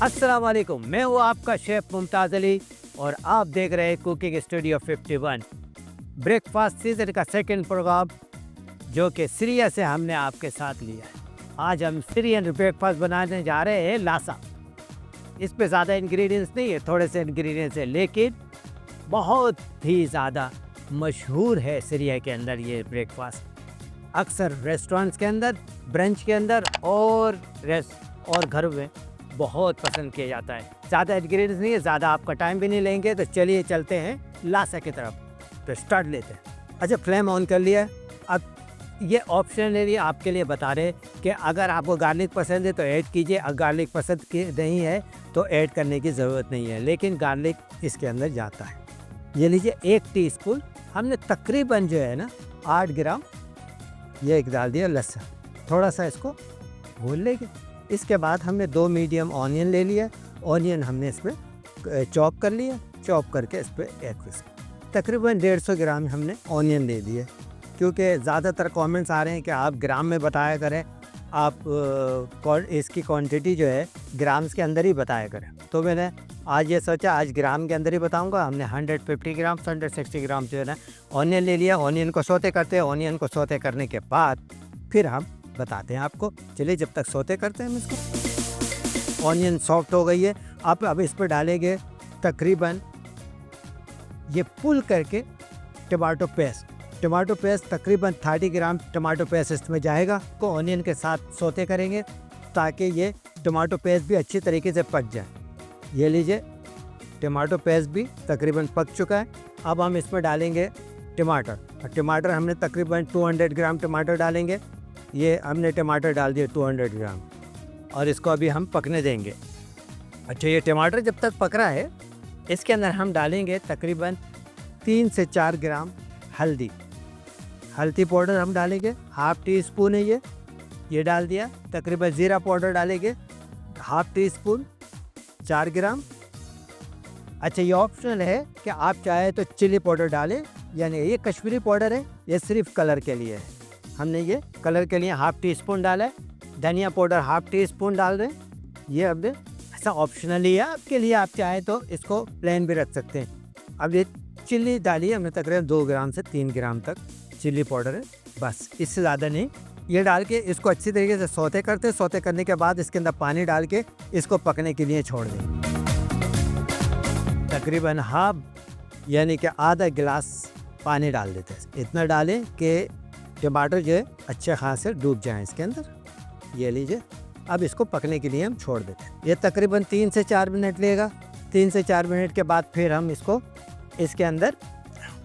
अस्सलाम वालेकुम, मैं हूँ आपका शेफ़ मुमताज़ अली और आप देख रहे हैं कुकिंग स्टूडियो 51। ब्रेकफास्ट सीज़न का सेकंड प्रोग्राम जो कि सीरिया से हमने आपके साथ लिया है। आज हम सीरियन ब्रेकफास्ट बनाने जा रहे हैं लासा। इस पे ज़्यादा इंग्रेडिएंट्स नहीं है, थोड़े से इंग्रेडिएंट्स है, लेकिन बहुत ही ज़्यादा मशहूर है सीरिया के अंदर ये ब्रेकफास्ट। अक्सर रेस्टोरेंट्स के अंदर, ब्रंच के अंदर और घरों में बहुत पसंद किया जाता है। ज़्यादा इंग्रेडिएंट्स नहीं है, ज़्यादा आपका टाइम भी नहीं लेंगे, तो चलिए चलते हैं लासा की तरफ। तो स्टार्ट लेते हैं। अच्छा, फ्लेम ऑन कर लिया। अब ये ऑप्शन है, आपके लिए बता रहे कि अगर आपको गार्लिक पसंद है तो ऐड कीजिए, अगर गार्लिक पसंद नहीं है तो ऐड करने की ज़रूरत नहीं है, लेकिन गार्लिक इसके अंदर जाता है। ये लीजिए 1 टीस्पून, हमने तकरीबन जो है ना 8 ग्राम ये एक डाल दिया लहसुन। थोड़ा सा इसको भून लेंगे। इसके बाद हमने 2 मीडियम ऑनियन ले लिया। ऑनियन हमने इसमें चॉप कर लिया, चॉप करके इस पर एक तकरीबन 150 ग्राम हमने ऑनियन ले लिए, क्योंकि ज़्यादातर कमेंट्स आ रहे हैं कि आप ग्राम में बताया करें, आप इसकी क्वांटिटी जो है ग्राम्स के अंदर ही बताया करें। तो मैंने आज ये सोचा आज ग्राम के अंदर ही बताऊंगा। हमने 150 ग्राम 160 ग्राम जो है ना ऑनियन ले लिया। ऑनियन को सौते करते हैं। ऑनियन को सौते करने के बाद फिर हम बताते हैं आपको। चलिए जब तक सौते करते हैं हम इसको। ऑनियन सॉफ्ट हो गई है। अब इस पर डालेंगे तकरीबन ये पुल करके टमाटो पेस्ट तकरीबन 30 ग्राम टमाटो पेस्ट इसमें जाएगा। को ऑनियन के साथ सौते करेंगे ताकि ये टमाटो पेस्ट भी अच्छी तरीके से पक जाए। ये लीजिए टमाटो पेस्ट भी तकरीबन पक चुका है। अब हम इसमें डालेंगे टमाटर हमने तकरीबन 200 ग्राम टमाटर डालेंगे। ये हमने टमाटर डाल दिए 200 ग्राम और इसको अभी हम पकने देंगे। अच्छा, ये टमाटर जब तक पक रहा है इसके अंदर हम डालेंगे तकरीबन 3 से 4 ग्राम हल्दी पाउडर हम डालेंगे। हाफ़ टी स्पून है ये डाल दिया। तकरीबन ज़ीरा पाउडर डालेंगे हाफ़ टी स्पून 4 ग्राम। अच्छा, ये ऑप्शनल है कि आप चाहे तो चिली पाउडर डालें, यानी ये कश्मीरी पाउडर है, ये सिर्फ कलर के लिए है। हमने ये कलर के लिए हाफ़ टी स्पून डाला है। धनिया पाउडर हाफ़ टी स्पून डाल रहे हैं। ये अब ऐसा ऑप्शनल ही है आपके लिए, आप चाहे तो इसको प्लेन भी रख सकते हैं। अब ये चिल्ली डाली हमने तकरीबन 2 ग्राम से 3 ग्राम तक चिल्ली पाउडर है, बस इससे ज़्यादा नहीं। ये डाल के इसको अच्छी तरीके से सौते करने के बाद इसके अंदर पानी डाल के इसको पकने के लिए छोड़ दें। तकरीबन हाफ यानी कि आधा गिलास पानी डाल देते हैं। इतना डालें कि टमाटर जो है अच्छे खासे डूब जाएं इसके अंदर। ये लीजिए, अब इसको पकने के लिए हम छोड़ देते हैं। ये तकरीबन 3 से 4 मिनट लेगा। 3 से 4 मिनट के बाद फिर हम इसको इसके अंदर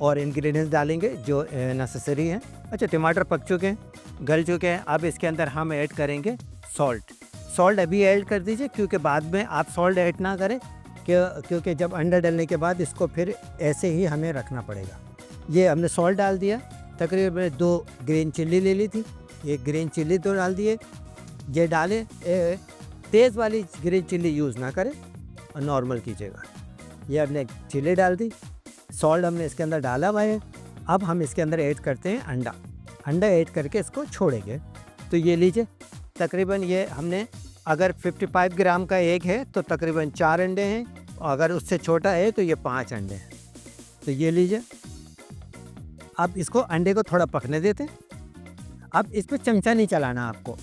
और इंग्रेडिएंट्स डालेंगे जो नेसेसरी हैं। अच्छा, टमाटर पक चुके हैं, गल चुके हैं। अब इसके अंदर हम ऐड करेंगे सॉल्ट अभी ऐड कर दीजिए, क्योंकि बाद में आप सॉल्ट ऐड ना करें, क्योंकि जब अंडा डालने के बाद इसको फिर ऐसे ही हमें रखना पड़ेगा। ये हमने सॉल्ट डाल दिया। तकरीबन 2 ग्रीन चिल्ली ले ली थी, ये ग्रीन चिल्ली तो डाल दिए। ये डालें, तेज़ वाली ग्रीन चिल्ली यूज़ ना करें और नॉर्मल कीजिएगा। ये हमने चिल्ली डाल दी, सॉल्ट हमने इसके अंदर डाला हुआ है। अब हम इसके अंदर ऐड करते हैं अंडा ऐड करके इसको छोड़ेंगे। तो ये लीजिए, तकरीबन ये हमने अगर 55 ग्राम का एग है तो तकरीबन 4 अंडे हैं, और अगर उससे छोटा है तो ये 5 अंडे हैं। तो ये लीजिए, अब इसको अंडे को थोड़ा पकने देते हैं। अब इस पर चमचा नहीं चलाना आपको,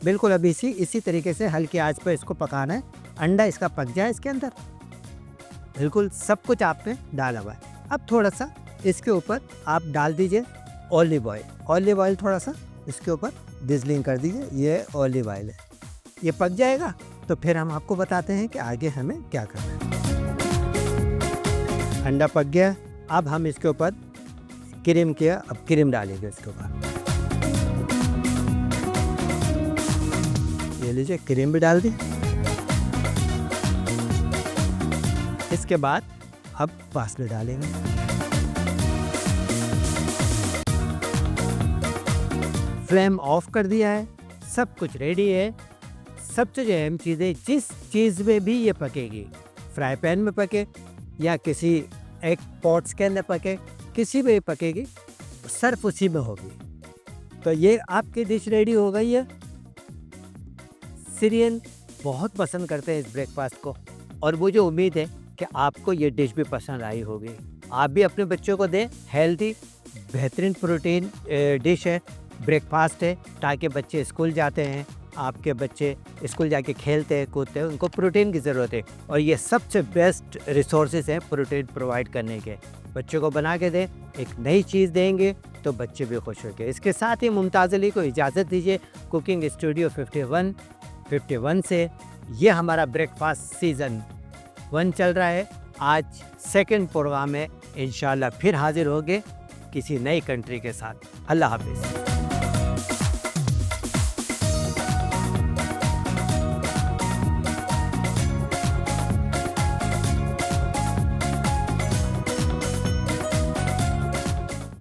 बिल्कुल अभी इसी तरीके से हल्की आंच पर इसको पकाना है। अंडा इसका पक जाए इसके अंदर, बिल्कुल सब कुछ आपने डाला हुआ है। अब थोड़ा सा इसके ऊपर आप डाल दीजिए ऑलिव ऑयल थोड़ा सा इसके ऊपर डिज़लिंग कर दीजिए। ये ऑलिव ऑयल है, ये पक जाएगा तो फिर हम आपको बताते हैं कि आगे हमें क्या करना है। अंडा पक गया, अब हम इसके ऊपर क्रीम डालेंगे इसके ऊपर। ये लीजिए, क्रीम भी डाल दी। इसके बाद अब पार्सले डालेंगे। फ्लेम ऑफ कर दिया है, सब कुछ रेडी है। सबसे जो अहम चीज़ है, जिस चीज़ में भी ये पकेगी, फ्राई पैन में पके या किसी एक पॉट्स के अंदर पके, किसी में पकेगी, सिर्फ उसी में होगी। तो ये आपकी डिश रेडी हो गई है, सीरियन बहुत पसंद करते हैं इस ब्रेकफास्ट को, और मुझे उम्मीद है कि आपको ये डिश भी पसंद आई होगी। आप भी अपने बच्चों को दें, हेल्दी बेहतरीन प्रोटीन डिश है, ब्रेकफास्ट है, ताकि बच्चे स्कूल जाते हैं, आपके बच्चे स्कूल जाके खेलते हैं कूदते हैं, उनको प्रोटीन की ज़रूरत है, और ये सबसे बेस्ट रिसोर्सेज हैं प्रोटीन प्रोवाइड करने के। बच्चों को बना के दें, एक नई चीज़ देंगे तो बच्चे भी खुश होंगे। इसके साथ ही मुमताज़ अली को इजाज़त दीजिए कुकिंग स्टूडियो 51 से। ये हमारा ब्रेकफास्ट सीज़न 1 चल रहा है। आज सेकंड प्रोग्राम में इंशाल्लाह फिर हाजिर होंगे किसी नई कंट्री के साथ। अल्लाह हाफिज़।